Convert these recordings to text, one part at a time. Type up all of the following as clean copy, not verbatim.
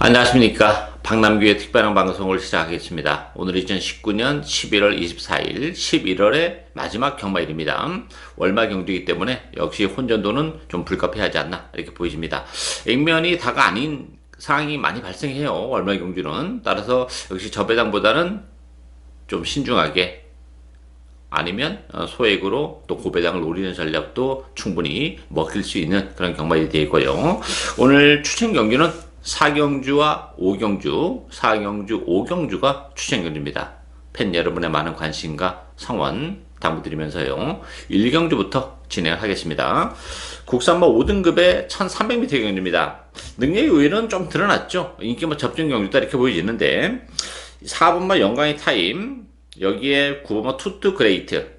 안녕하십니까. 박남규의 특별한 방송을 시작하겠습니다. 오늘 2019년 11월 24일 11월의 마지막 경마일입니다. 월말 경주이기 때문에 역시 혼전도는 좀 불가피하지 않나 이렇게 보이십니다. 액면이 다가 아닌 상황이 많이 발생해요. 월말 경주는. 따라서 역시 저배당보다는 좀 신중하게 아니면 소액으로 또 고배당을 노리는 전략도 충분히 먹힐 수 있는 그런 경마일이 되고요. 오늘 추천 경주는 4경주와 5경주, 4경주, 5경주가 추천 경주입니다. 팬 여러분의 많은 관심과 성원 당부드리면서요. 1경주부터 진행을 하겠습니다. 국산마 5등급의 1300m 경주입니다. 능력의 우위는 좀 드러났죠. 인기 접전 경주다 이렇게 보여지는데 4번마 영광의 타임, 여기에 9번마 투트 그레이트,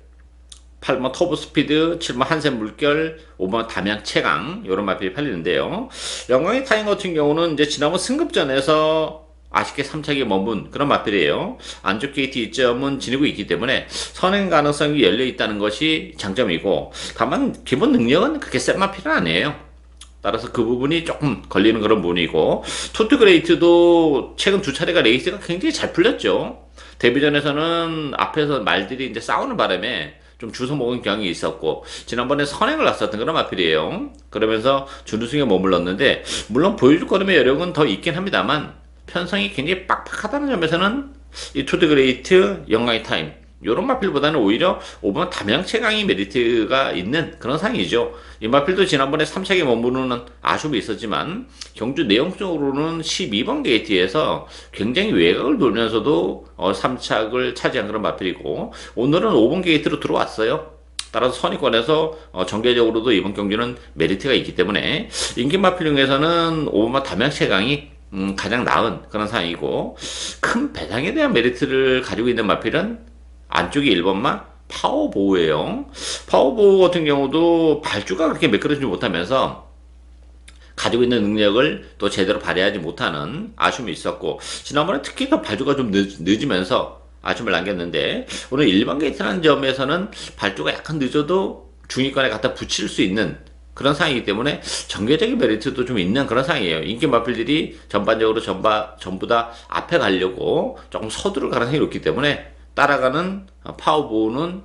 8번 터보 스피드, 7번 한샘 물결, 5번 담양 최강 이런 마필이 팔리는데요. 영광의 타임 같은 경우는 이제 지난번 승급전에서 아쉽게 3차기에 머문 그런 마필이에요. 안쪽 게이트 2점은 지니고 있기 때문에 선행 가능성이 열려 있다는 것이 장점이고, 다만 기본 능력은 그렇게 센 마필은 아니에요. 따라서 그 부분이 조금 걸리는 그런 부분이고, 투트 그레이트도 최근 두 차례가 레이스가 굉장히 잘 풀렸죠. 데뷔전에서는 앞에서 말들이 이제 싸우는 바람에 좀 주워 먹은 경향이 있었고, 지난번에 선행을 났었던 그런 마필이에요. 그러면서 준우승에 머물렀는데, 물론 보여줄 거름의 여력은 더 있긴 합니다만 편성이 굉장히 빡빡하다는 점에서는 이 투드 그레이트, 영광의 타임 요런 마필보다는 오히려 5번 담양 최강이 메리트가 있는 그런 상이죠. 이 마필도 지난번에 3차기에 머무르는 아쉬움이 있었지만 경주 내용적으로는 12번 게이트에서 굉장히 외곽을 돌면서도 3착을 차지한 그런 마필이고, 오늘은 5번 게이트로 들어왔어요. 따라서 선의권에서 정계적으로도 이번 경주는 메리트가 있기 때문에 인기 마필 중에서는 5번 담양 최강이 가장 나은 그런 상황이고, 큰 배당에 대한 메리트를 가지고 있는 마필은 안쪽이 1번마 파워보우예요. 파워보우 같은 경우도 발주가 그렇게 매끄러지지 못하면서 가지고 있는 능력을 또 제대로 발휘하지 못하는 아쉬움이 있었고, 지난번에 특히 더 발주가 좀 늦으면서 아쉬움을 남겼는데, 오늘 일반 게이트라는 점에서는 발주가 약간 늦어도 중위권에 갖다 붙일 수 있는 그런 상황이기 때문에 전개적인 메리트도 좀 있는 그런 상황이에요. 인기 마필들이 전반적으로 전부 다 앞에 가려고 조금 서두를 가능성이 높기 때문에 따라가는 파워보우는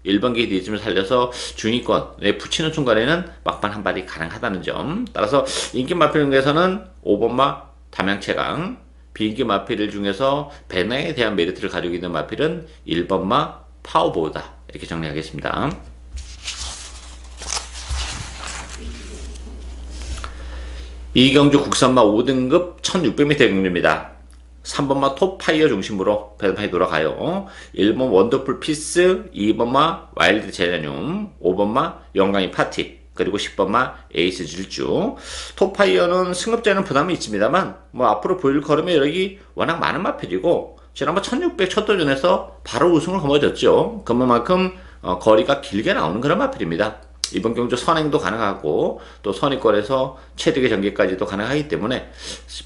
1번 게이트 이쯤을 살려서 중위권에 붙이는 순간에는 막판 한 발이 가능하다는 점. 따라서 인기 마필 중에서는 5번마 담양 최강, 비인기 마필 중에서 배당에 대한 메리트를 가지고 있는 마필은 1번마 파워보우다 이렇게 정리하겠습니다. 이경주 국산마 5등급 1600m 경주입니다. 3번마 톱파이어 중심으로 배당이 돌아가요. 1번 원더풀 피스, 2번마 와일드 제라늄, 5번마 영광의 파티, 그리고 10번마 에이스 질주. 톱파이어는 승급자는 부담이 있습니다만 앞으로 보일 걸음의 여력이 워낙 많은 마필이고, 지난번 1600 첫 도전에서 바로 우승을 거머쥐었죠. 그만큼 거리가 길게 나오는 그런 마필입니다. 이번 경주 선행도 가능하고 또 선의권에서 체득의 전개까지도 가능하기 때문에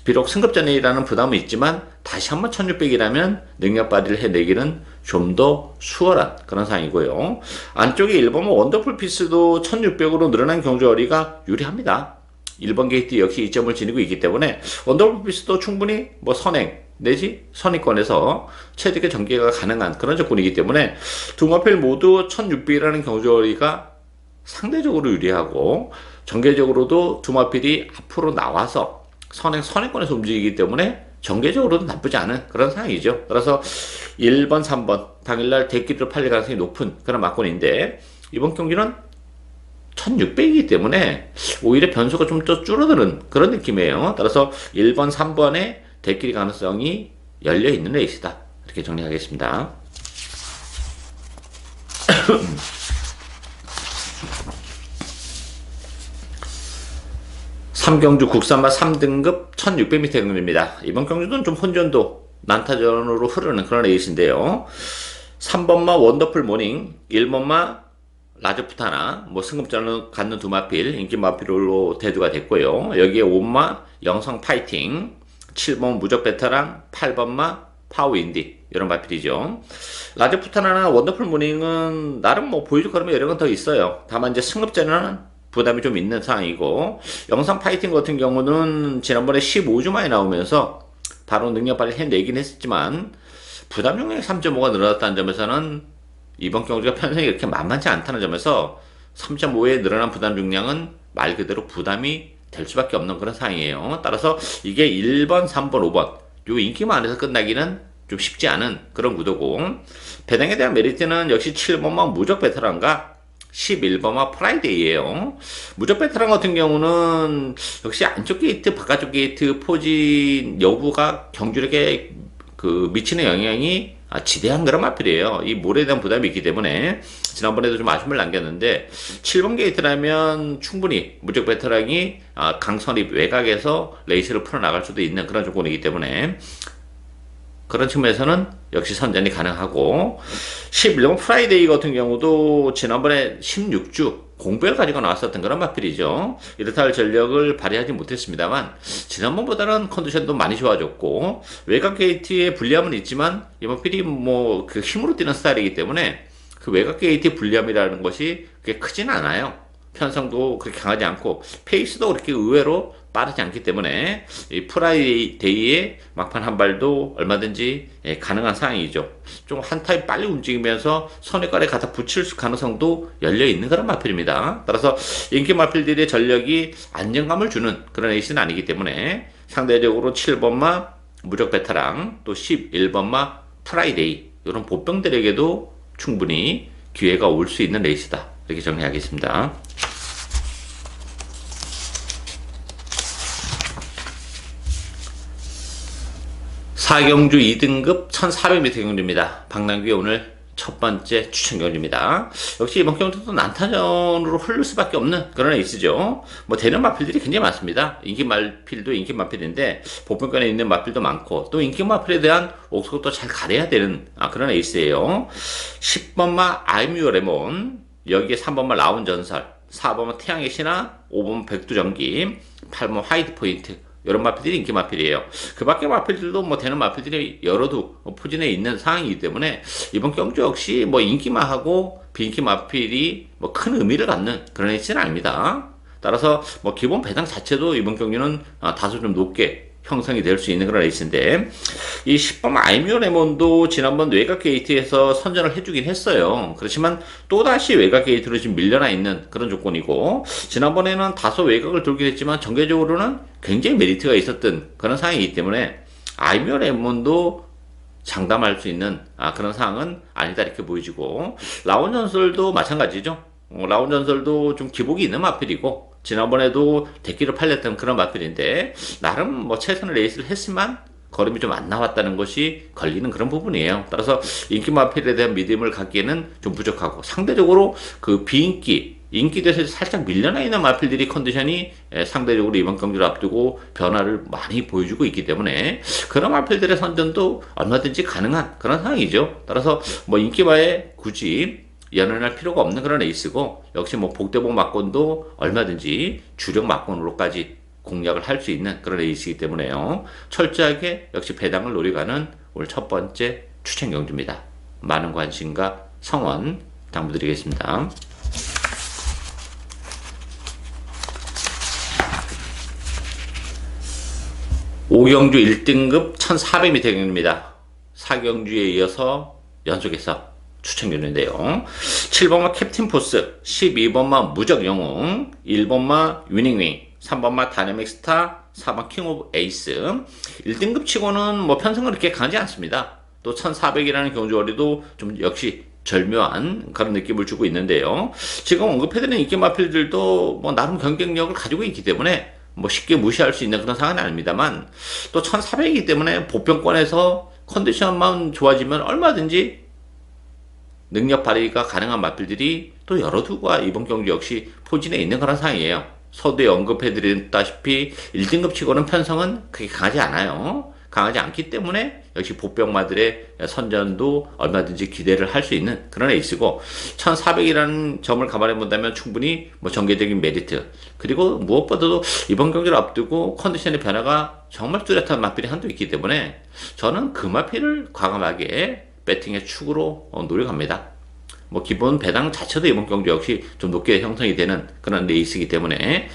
비록 승급전이라는 부담은 있지만 다시 한번 1600이라면 능력 발휘를 해내기는 좀 더 수월한 그런 상황이고요. 안쪽에 1번 원더풀 피스도 1600으로 늘어난 경주 거리가 유리합니다. 1번 게이트 역시 2점을 지니고 있기 때문에 원더풀 피스도 충분히 선행 내지 선의권에서 체득의 전개가 가능한 그런 조건이기 때문에 두 마필 모두 1600이라는 경주 거리가 상대적으로 유리하고, 전개적으로도 두 마필이 앞으로 나와서 선행권에서 움직이기 때문에 전개적으로도 나쁘지 않은 그런 상황이죠. 따라서 1번, 3번 당일날 대기로 팔릴 가능성이 높은 그런 막권인데, 이번 경기는 1600이기 때문에 오히려 변수가 좀 더 줄어드는 그런 느낌이에요. 따라서 1번, 3번의 대끼리 가능성이 열려있는 레이스다 이렇게 정리하겠습니다. 3경주 국산마 3등급 1600m 경주입니다. 이번 경주는 좀 혼전도 난타전으로 흐르는 그런 레이스인데요. 3번마 원더풀 모닝, 1번마 라즈푸타나 승급전을 갖는 두 마필, 인기 마필로 대두가 됐고요. 여기에 5번마 영성 파이팅, 7번 무적 베테랑, 8번마 파워인디 이런 마필이죠. 라즈푸타나나 원더풀 모닝은 나름 보여줄 거라면 여력은 더 있어요. 다만 이제 승급전에는 부담이 좀 있는 상황이고, 영상 파이팅 같은 경우는 지난번에 15주 만에 나오면서 바로 능력 발휘 해내긴 했었지만 부담 용량이 3.5가 늘어났다는 점에서는 이번 경주가 편성이 이렇게 만만치 않다는 점에서 3.5에 늘어난 부담 용량은 말 그대로 부담이 될 수밖에 없는 그런 상황이에요. 따라서 이게 1번, 3번, 5번 요 인기만 안에서 끝나기는 좀 쉽지 않은 그런 구도고, 배당에 대한 메리트는 역시 7번만 무적 베테랑과 11번만 프라이데이예요. 무적 베테랑 같은 경우는 역시 안쪽 게이트, 바깥쪽 게이트 포진 여부가 경주력에 그 미치는 영향이 지대한 그런 마필이에요. 이 몰에 대한 부담이 있기 때문에 지난번에도 좀 아쉬움을 남겼는데 7번 게이트라면 충분히 무적 베테랑이 강선입 외곽에서 레이스를 풀어나갈 수도 있는 그런 조건이기 때문에 그런 측면에서는 역시 선전이 가능하고, 11번 프라이데이 같은 경우도 지난번에 16주 공배를 가지고 나왔었던 그런 마필이죠. 이렇다 할 전력을 발휘하지 못했습니다만 지난번보다는 컨디션도 많이 좋아졌고, 외곽 게이트에 불리함은 있지만 이 마필이 뭐 그 힘으로 뛰는 스타일이기 때문에 그 외곽 게이트의 불리함이라는 것이 그렇게 크지는 않아요. 편성도 그렇게 강하지 않고 페이스도 그렇게 의외로 빠르지 않기 때문에 이 프라이데이의 막판 한 발도 얼마든지 가능한 상황이죠. 좀 한 타입 빨리 움직이면서 선회깔에 갖다 붙일 가능성도 열려 있는 그런 마필입니다. 따라서 인기 마필들의 전력이 안정감을 주는 그런 에이스는 아니기 때문에 상대적으로 7번마 무적 베테랑 또 11번마 프라이데이 이런 보병들에게도 충분히 기회가 올 수 있는 레이스다, 이렇게 정리하겠습니다. 사경주 2등급 1400m 경주입니다. 박남규의 오늘 첫 번째 추천 경주입니다. 역시 이번 경주도 난타전으로 흐를 수밖에 없는 그런 에이스죠. 뭐 되는 마필들이 굉장히 많습니다. 인기 마필도 인기 마필인데 보편권에 있는 마필도 많고, 또 인기 마필에 대한 옥석도 잘 가려야 되는 그런 에이스예요. 10번마 아이뮤어 레몬, 여기에 3번마 라운 전설, 4번마 태양의 신화, 5번 백두전기, 8번 화이트 포인트, 이런 마필들이 인기 마필이에요. 그 밖에 마필들도 뭐 되는 마필들이 여러도 포진해 있는 상황이기 때문에 이번 경주 역시 뭐 인기만 하고 비인기 마필이 뭐 큰 의미를 갖는 그런 에이스는 아닙니다. 따라서 뭐 기본 배당 자체도 이번 경주는 다소 좀 높게 형성이 될 수 있는 그런 레이스인데, 이 10번 아이뮤어 레몬도 지난번 외곽 게이트에서 선전을 해주긴 했어요. 그렇지만 또다시 외곽 게이트로 지금 밀려나 있는 그런 조건이고, 지난번에는 다소 외곽을 돌긴 했지만 전개적으로는 굉장히 메리트가 있었던 그런 상황이기 때문에 아이뮤어 레몬도 장담할 수 있는 그런 상황은 아니다, 이렇게 보여지고, 라온 전설도 마찬가지죠. 라온 전설도 좀 기복이 있는 마필이고 지난번에도 대기를 팔렸던 그런 마필인데 나름 뭐 최선의 레이스를 했지만 걸음이 좀 안 나왔다는 것이 걸리는 그런 부분이에요. 따라서 인기 마필에 대한 믿음을 갖기에는 좀 부족하고, 상대적으로 그 비인기 인기 대에서 살짝 밀려나 있는 마필들이 컨디션이 상대적으로 이번 경기를 앞두고 변화를 많이 보여주고 있기 때문에 그런 마필들의 선전도 얼마든지 가능한 그런 상황이죠. 따라서 뭐 인기바에 굳이 연연할 필요가 없는 그런 에이스고, 역시 뭐 복대복 막건도 얼마든지 주력 막건으로까지 공략을 할 수 있는 그런 에이스이기 때문에요. 철저하게 역시 배당을 노려가는 오늘 첫 번째 추천 경주입니다. 많은 관심과 성원 당부드리겠습니다. 오경주 1등급 1400m 경주입니다. 4경주에 이어서 연속해서 추천경주인데요. 7번마 캡틴 포스, 12번마 무적 영웅, 1번마 위닝윙, 3번마 다이내믹 스타, 4번 킹 오브 에이스. 1등급 치고는 뭐 편성은 그렇게 강하지 않습니다. 또 1400이라는 경주거리도 좀 역시 절묘한 그런 느낌을 주고 있는데요. 지금 언급해드린 인기 마필들도 뭐 나름 경쟁력을 가지고 있기 때문에 뭐 쉽게 무시할 수 있는 그런 상황은 아닙니다만, 또 1400이기 때문에 보편권에서 컨디션만 좋아지면 얼마든지 능력 발휘가 가능한 마필들이 또 여러 두가 이번 경기 역시 포진해 있는 그런 상황이에요. 서두에 언급해드렸다시피 1등급 치고는 편성은 그렇게 강하지 않아요. 강하지 않기 때문에 역시 보병마들의 선전도 얼마든지 기대를 할 수 있는 그런 에이스고, 1400이라는 점을 감안해 본다면 충분히 뭐 전개적인 메리트, 그리고 무엇보다도 이번 경기를 앞두고 컨디션의 변화가 정말 뚜렷한 마필이 한도 있기 때문에 저는 그 마필을 과감하게 배팅의 축으로 노려갑니다. 뭐 기본 배당 자체도 이번 경주 역시 좀 높게 형성이 되는 그런 레이스이기 때문에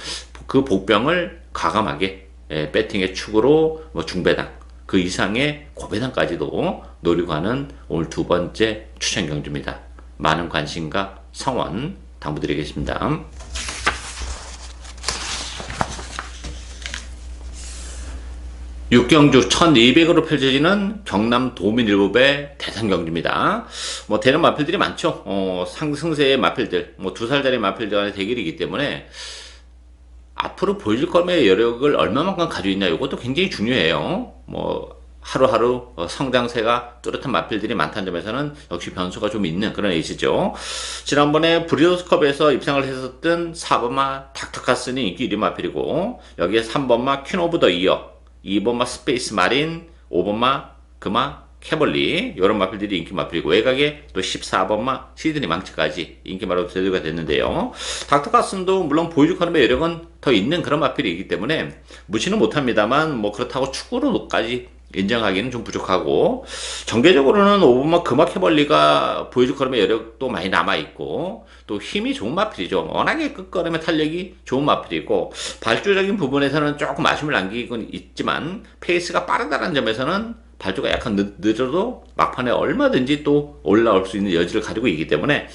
그 복병을 과감하게 배팅의 축으로 뭐 중배당 그 이상의 고배당까지도 노리고 하는 오늘 두 번째 추천 경주입니다. 많은 관심과 성원 당부드리겠습니다. 6경주 1200으로 펼쳐지는 경남 도민일보배 대상경주입니다. 뭐 되는 마필들이 많죠. 상승세의 마필들, 뭐 2살짜리 마필들 간의 대결이기 때문에 앞으로 보여줄 것의 여력을 얼마만큼 가지고 있냐, 이것도 굉장히 중요해요. 뭐 하루하루 성장세가 뚜렷한 마필들이 많다는 점에서는 역시 변수가 좀 있는 그런 에이스죠. 지난번에 브리더스컵에서 입상을 했었던 4번마 닥터카슨이 인기 1위 마필이고, 여기에 3번마 퀸 오브 더 이어, 2번마 스페이스 마린, 5번마 금마 캐벌리, 이런 마필들이 인기 마필이고, 외곽에 또 14번마 시드니 망치까지 인기 마로 대두가 됐는데요. 닥터카슨도 물론 보여줄 거름의 여력은 더 있는 그런 마필이기 때문에 무시는 못합니다만, 뭐 그렇다고 축구로까지 인정하기는 좀 부족하고, 전개적으로는 5번마 금마 캐벌리가 보여줄 거름의 여력도 많이 남아있고, 또 힘이 좋은 마필이죠. 워낙에 끝걸음의 탄력이 좋은 마필이고, 발주적인 부분에서는 조금 아쉬움을 남기곤 있지만 페이스가 빠르다는 점에서는 발주가 약간 늦어도 막판에 얼마든지 또 올라올 수 있는 여지를 가지고 있기 때문에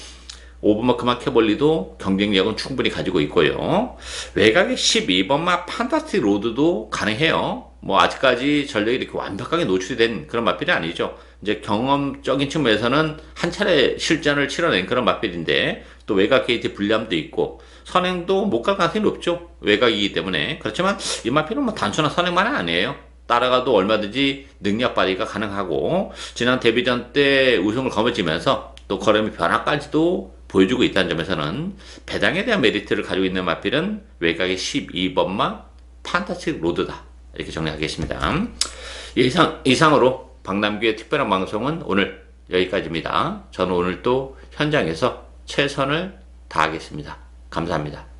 5번마 금마 캐벌리도 경쟁력은 충분히 가지고 있고요. 외곽에 12번마 판타스틱 로드도 가능해요. 뭐 아직까지 전력이 이렇게 완벽하게 노출이 된 그런 마필이 아니죠. 이제 경험적인 측면에서는 한 차례 실전을 치러낸 그런 마필인데, 또 외곽 게이트 불리함도 있고 선행도 못 갈 가능성이 높죠. 외곽이기 때문에. 그렇지만 이 마필은 뭐 단순한 선행만은 아니에요. 따라가도 얼마든지 능력 발휘가 가능하고, 지난 데뷔전 때 우승을 거머쥐면서 또 걸음의 변화까지도 보여주고 있다는 점에서는 배당에 대한 메리트를 가지고 있는 마필은 외곽의 12번마 판타스틱 로드다, 이렇게 정리하겠습니다. 이상으로 박남규의 특별한 방송은 오늘 여기까지입니다. 저는 오늘 또 현장에서 최선을 다하겠습니다. 감사합니다.